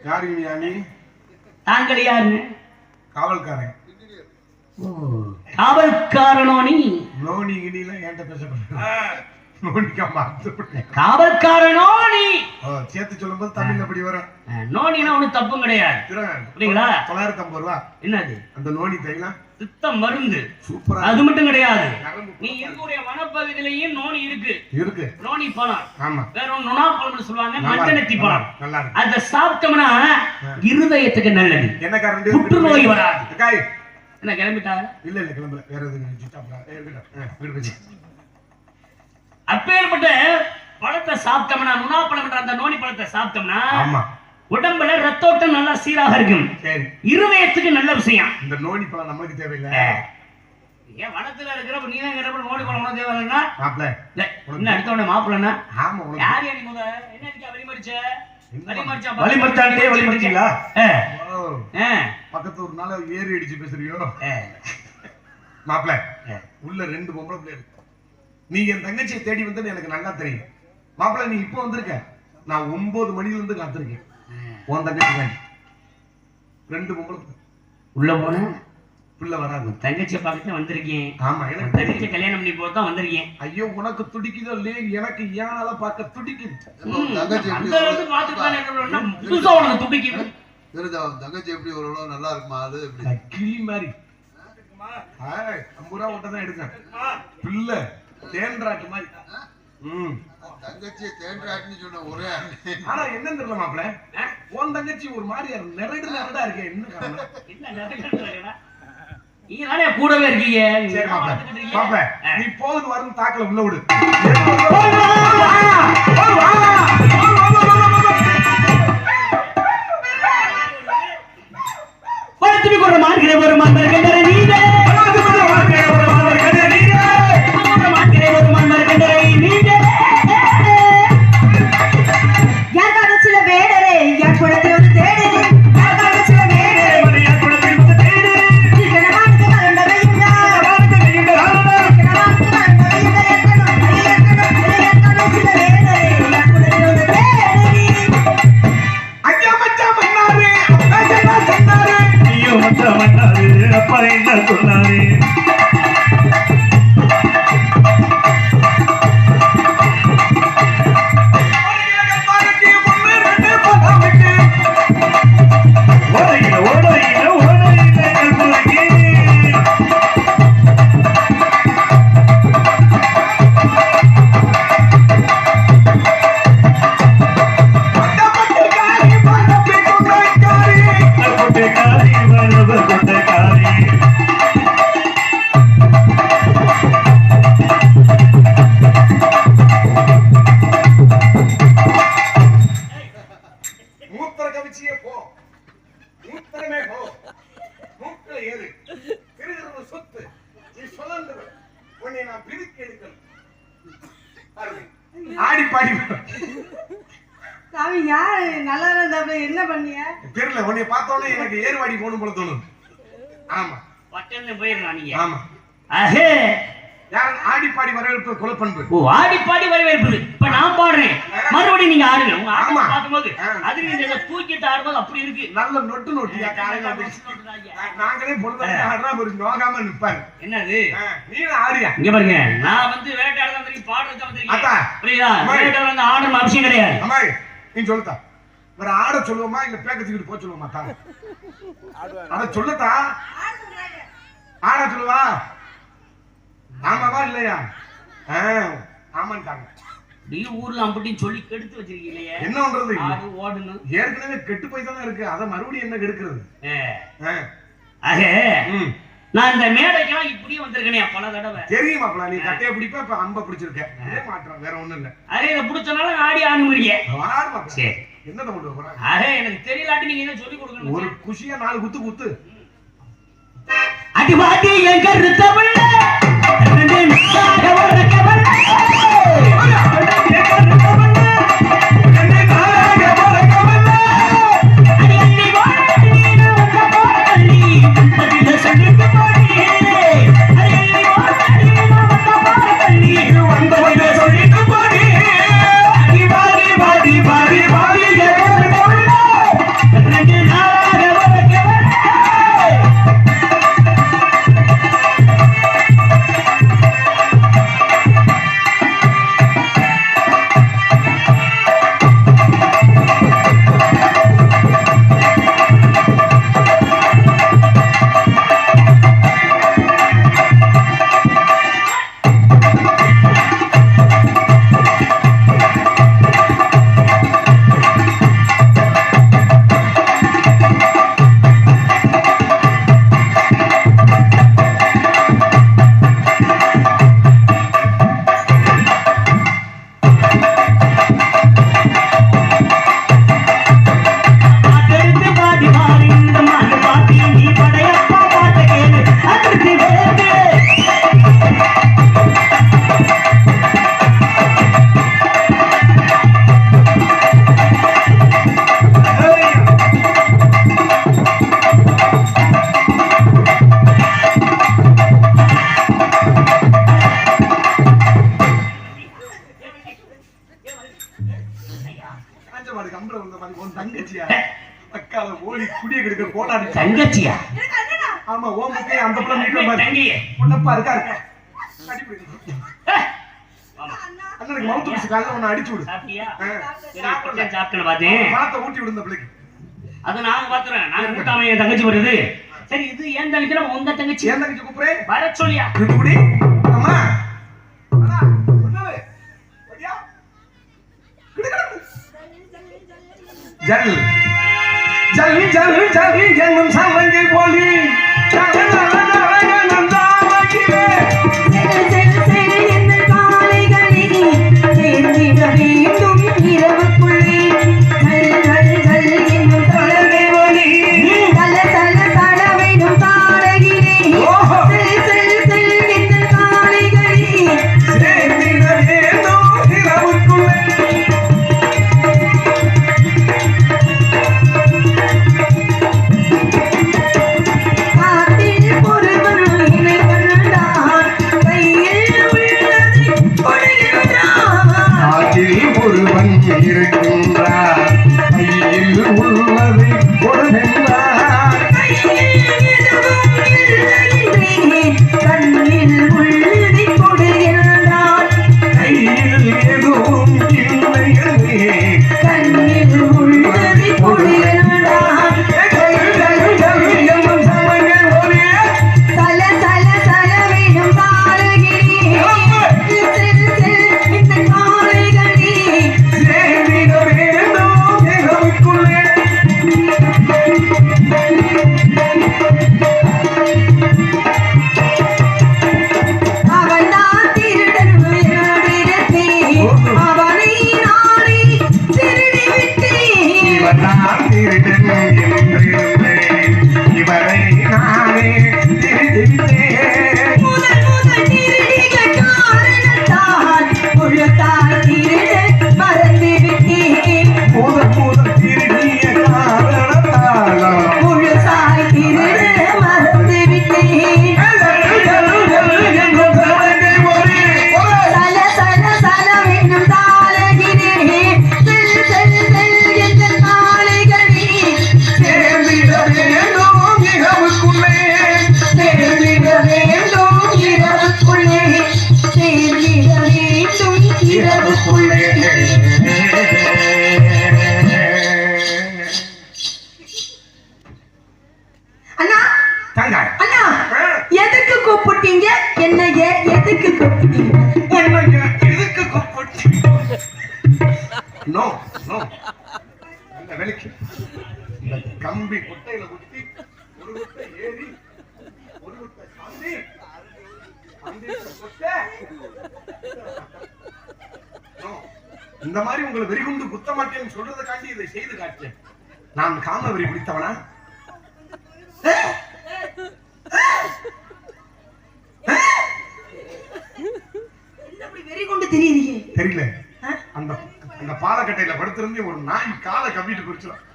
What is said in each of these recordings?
யாருங்க நீ? தாங்கள் யாரு? காவல்காரன். காவல்காரனோ நீ? நோனி கிணிலாம் என்கிட்ட பேசக்கூடாது. நோனிக்கா மாத்து. காவல்காரனோ நீ? சேர்த்து சொல்லும்போது தமிழ்ல அப்படி வரும். நோனினா ஒன்றும் தப்பும் கிடையாது. புரியுங்களா? 950 ரூபா. என்னது அந்த நோனி தைலாம் சுத்த மருந்து. சூப்பரா. அது மட்டும் கிடையாது. நீ இருக்கக்கூடிய வனப்பகுதியிலையும் நோனி இருக்கு. இருக்கு. நோனி பழம். ஆமா. வேற ஒன்று நுணா பழம்னு சொல்லுவாங்க. மஞ்சனத்தி பழம். நல்லா இருக்கு. அதை சாப்பிட்டோம்னா இருதயத்துக்கு நல்லது. என்ன காரணம்? புற்றுநோய் வராது. காய். என்ன கிளம்பிட்டாங்க? இல்ல இல்ல கிளம்பல. வேற எதுவும் அப்பேற்பட்ட பழத்தை சாப்பிட்டோம்னா, நுணா பழம் அந்த நோனி பழத்தை சாப்பிட்டோம்னா உடம்புல ரத்தோட்டம் நல்லா சீராக இருக்கும். இருதயத்துக்கு நல்ல விஷயம். இந்த நோனி பழம் நமக்கு தேவையில்லை. ஏன் வனத்துல இருக்கிறப்ப நீ தான் இருக்கிறப்ப நோனி பழம் தேவையில்லைன்னா மாப்பிள்ள இன்னும் அடுத்தவன மாப்பிள்ளன்னா யார் நீ முத என்ன வழிமறிச்ச? வழிமறிச்சாண்டே வழிமறிச்சீங்களா? பக்கத்து ஒரு நாள் ஏறி அடிச்சு பேசுறியோ மாப்பிள்ள? உள்ள 2 பொம்பளை பிள்ளை இருக்கு. நீ என் தங்கச்சியை தேடி வந்து எனக்கு நல்லா தெரியும் மாப்பிள்ள. நீ இப்போ வந்திருக்க, நான் 9 மணில இருந்து காத்திருக்கேன் உன் தங்கச்சி. 2 பொம்பளை உள்ள போன பிள்ளை வராது. தங்கச்சியை பார்த்து வந்திருக்கேன். ஆமா, எனக்கு தங்கச்சி கல்யாணம் பண்ணி போதான் வந்திருக்கேன். ஐயோ உனக்கு துடிக்குதோ இல்லையே, எனக்கு ஏனால பார்க்க துடிக்குது. புதுசா உனக்கு துடிக்குது. தங்கச்சி எப்படி ஒரு நல்லா இருக்குமா? அது எப்படி கிளி மாதிரி 50 ரூபா ஓட்டதான் எடுக்கேன். பிள்ளை தேன்றாட்டு மாதிரி. தங்கச்சி தேன்றாட்டுன்னு சொன்ன ஒரே. ஆனா என்ன தெரியல மாப்பிள்ள, உன் தங்கச்சி ஒரு மாதிரி நெரடா இருக்கே. என்ன நீங்க நானே கூடவே இருக்கீங்க. சரி மாப்பிள்ள, நீ போகுது வரணும் தாக்கல உள்ள விடு. பழத்துக்கு கூட மார்கிற ஒரு மன்னர் கண்டரை நீங்க. ஆடி பாடி சாமி யாரு நல்லா இருந்தா என்ன பண்ணிய தெரியல. உன்னை பார்த்தோன்னே எனக்கு ஏர்வாடி போகணும் போல தோணும். ஆமா, பட்டன்னு போயிடலாம் நீங்க. ஆமா. ஆஹே, யார் ஆடி பாடி வரவேற்பு குலப்பண்பு? ஓ, ஆடி பாடி வரவேற்பு. இப்ப நான் பாடுறேன், மறுபடியும் நீங்க ஆடுங்க. உங்க ஆட்டை பார்க்கும்போது அது நீங்க தூக்கிட்டு ஆடும்போது அப்படி இருக்கு. நல்ல நொட்டு நொட்டியா காலையில நாங்களே பொழுது ஆடுறா ஒரு நோகாம நிப்பாரு. என்னது நீ ஆடியா? இங்க பாருங்க, நான் வந்து வேட்டையாட வந்திருக்கேன், பாடுறதுக்கு வந்திருக்கேன். புரியுதா? வேட்டையாட வந்து ஆடணும் அவசியம் கிடையாது. அம்மா நீ சொல்லுதா, வேற ஆட சொல்லுவோமா இல்ல பேக்க தூக்கிட்டு போக சொல்லுவோமா? தான் அத சொல்லத்தா, ஆட சொல்லுவா. ஆமாவா இல்லையா? ஆமாட்டாங்க. நீ ஊர்ல அப்படின்னு சொல்லி கெடுத்து வச்சிருக்கீங்க. என்ன பண்றது? ஆடு ஓடணும். ஏற்கனவே கெட்டு போய் தானே இருக்கு, அத மறுபடியும் என்ன கெடுக்கிறது? நான் இந்த மேடைக்கெல்லாம் இப்படியே வந்திருக்கேனே பல தடவை. தெரியும் மாப்பிள, நீ கட்டைய பிடிப்ப இப்ப அம்ப பிடிச்சிருக்க. அதே மாற்றம் வேற ஒண்ணும் இல்ல. அதே இதை பிடிச்சனால ஆடி ஆணுங்கிறீங்க. சரி, என்னத கொண்டு போற? அதே எனக்கு தெரியலாட்டி நீங்க என்ன சொல்லி கொடுக்கணும். ஒரு குஷியா 4 குத்து குத்து. அடிவாதி என் கருத்தமிழ் உன் தங்கச்சியா அக்கால ஓடி குடிய கெடுக்க கோடாடி தங்கச்சியா? ஆமா ஓ முக்கே அந்த பிள்ளை மீட்ல மாதிரி தங்கியே உன்னப்பா இருக்கா அண்ணனுக்கு மவுத்து பிடிச்சு காலைல உன்னை அடிச்சு விடு சாப்பிட்டியா? சாப்பிடல. சாப்பிட்டு பார்த்தேன். பணத்தை ஊட்டி விடு இந்த பிள்ளைக்கு அது நாங்க பாத்துறேன். நாங்க கூட்டாம என் தங்கச்சி வருது. சரி இது ஏன் தங்கச்சினா உங்க தங்கச்சி ஏன் தங்கச்சி கூப்பிடுறே வர சொல்லியா? குடி அம்மா அடா ஒண்ணாவே ஓடியா ஜல் ஜல் ஜல் ஜல் என்னும் சலங்கை போலி கம்பி குட்டையில குத்தி ஒரு குட்டை ஏறி ஒரு குட்டை சாந்தி இந்த மாதிரி உங்களை வெறிகுண்டு குத்த மாட்டேன்னு சொல்றதுக்காண்டி இதை செய்து காட்டேன். நான் காம வெறி பிடித்தவனா? தெரியல. அந்த அந்த பாலக்கட்டையில படுத்திருந்து ஒரு நாய் காலை கவ்விட்டு குறிச்சிடும்.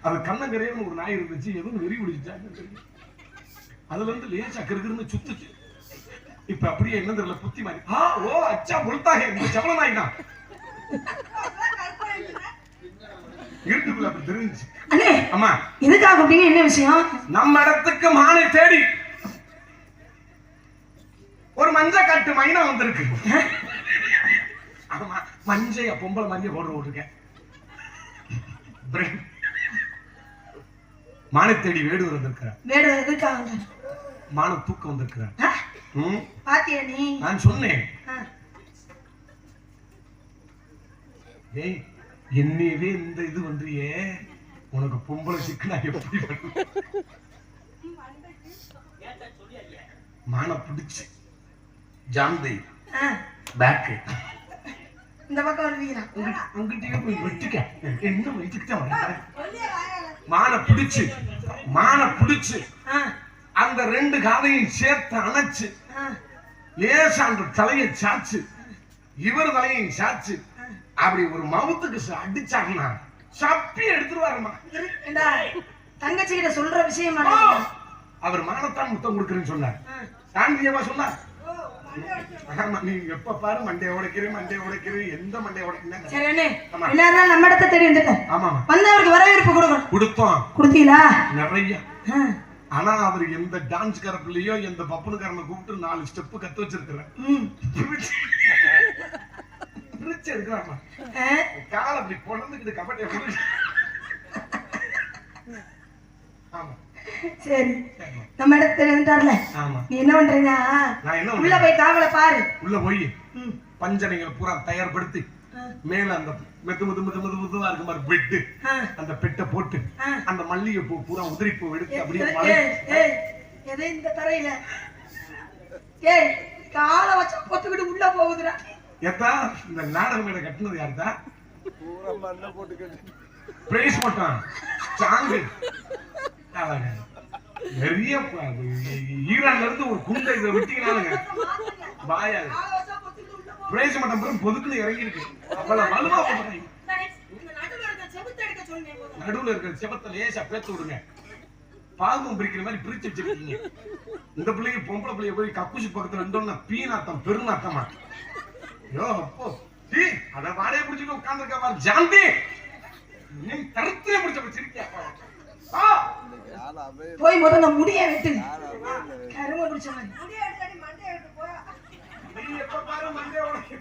அது கண்ணங்கரையன்னு ஒரு நாய் இருந்துச்சு, எதுவும் வெறி பிடிச்சிட்டாங்க. அதுல இருந்து லேசா கிருகிருன்னு சுத்துச்சு. இப்ப அப்படியே என்ன தெரியல புத்தி மாதிரி ஓ அச்சா முழுத்தாக இந்த சவள நாய் தான் இருட்டுக்குள்ள அப்படி தெரிஞ்சுச்சு. அண்ணே அம்மா இதுக்காக அப்படிங்க என்ன விஷயம்? நம்ம இடத்துக்கு மானை தேடி ஒரு மஞ்ச காட்டு மைனா வந்திருக்கு. ஆமா மஞ்சைய பொம்பளை மஞ்சள் போடுற விட்டுருக்கேன். மானை தேடி வேடு வந்திருக்கிறார். வேடு எதுக்காக? மான தூக்கம் வந்திருக்கிறார். பாத்தியா நீ? நான் சொன்னேன் ஏய் என்னவே இந்த இது வந்தியே உனக்கு பொம்பளை சிக்கனா எப்படி மான பிடிச்சு ஜாந்தை பேக் இந்த பக்கம் வருவீங்களா? உங்ககிட்டயே போய் வெட்டிக்க என்ன வெட்டிக்கிட்ட மான பிடிச்சு அந்த ரெண்டு காதையும் சேர்த்து அணைச்சு லேசா அந்த தலையை சாச்சு இவர் தலையையும் சாச்சு அப்படி ஒரு மவுத்துக்கு அடிச்சாங்கன்னா சப்பி எடுத்துருவாருமா. தங்கச்சி கிட்ட சொல்ற விஷயம் அவர் மானத்தான் முத்தம் கொடுக்குறேன்னு சொன்னார். சாந்தியமா சொன்னார். ஆமா, நீ எப்ப பாரு மண்டைய உடைக்கிறேன் எந்த மண்டைய உடைக்கிறேன். சரி அண்ணே, ஆமா. என்னதான் நம்ம இடத்த தேடி வந்துட்டேன். ஆமா வந்தவருக்கு வரவேற்பு கொடுக்கணும். கொடுத்தோம் கொடுத்தீங்களா? நிறைய. ஆ. ஆனா அவர் எந்த டான்ஸ் கரப்புலயோ எந்த பப்புனுக்காரனை கூப்பிட்டு 4 ஸ்டெப் கத்து வச்சிருக்கிறேன். ம். பிரிச்சு எடுக்கிறாமா ஆ. கால் அப்படி பொழந்துக்கிட்டு கபடியை புரிச்சு. ஆமா சரி, நம்ம இடத்த தேடி வந்துட்டார்ல. ஆமா. நீ என்ன பண்றீங்கன்னா நான் என்ன உள்ள போய் காவலை பாரு. உள்ள போய் ம். பஞ்சனைகள் பூரா தயார்படுத்தி மேல அந்த மெதுவா இருக்கு மாதிரி பெட்டு, ஆ. அந்த பெட்டை போட்டு ஆ. அந்த மல்லிகை பூ பூரா உதிரி பூ எடுத்து அப்படியே ஏய், ஏய், எதை இந்த தரையில ஏய் காலை வச்சா பொத்துக்கிட்டு உள்ள போகுதுடா. எத்தா இந்த நாடக மேடை கட்டினது யாருதா? பிரைஸ் போட்டான் சாங்கு நிறைய ஈரான்ல இருந்து ஒரு குண்டை இதை விட்டீங்கன்னாலுங்க பாயா காலை வச்சா பொத்துக்கிட்டு உள்ள போகுது. பிரைஸ் மட்டும் பிறகு பொதுக்குன்னு இறங்கி இருக்கு. அவ்வளவு வலுவா போடுறாங்க. இந்த நடுவுல இருக்க செவுத்த எடுக்க சொன்னேன் போதும். நடுவுல இருக்கிற செவத்தை லேசா பேத்து விடுங்க. பாகம் பிரிக்கிற மாதிரி பிரிச்சு வச்சிருக்கீங்க. இந்த பிள்ளைக்கு பொம்பளை பிள்ளைய போய் கக்கூசி பக்கத்துல இருந்தோம்னா பீனாத்தம் பெருநாத்தமா. ஐயோ அப்போ அத வாடையை பிடிச்சிட்டு உட்கார்ந்துருக்கா ஜாந்தி, நீ கருத்தையே பிடிச்ச வச்சிருக்கியா? போய் முதல்ல முடிய வெட்டு. கரும பிடிச்ச மாதிரி முடிய எடுத்தாடி மண்டைய எடுத்து போ. நீ எப்ப பாரு மண்டே உனக்கு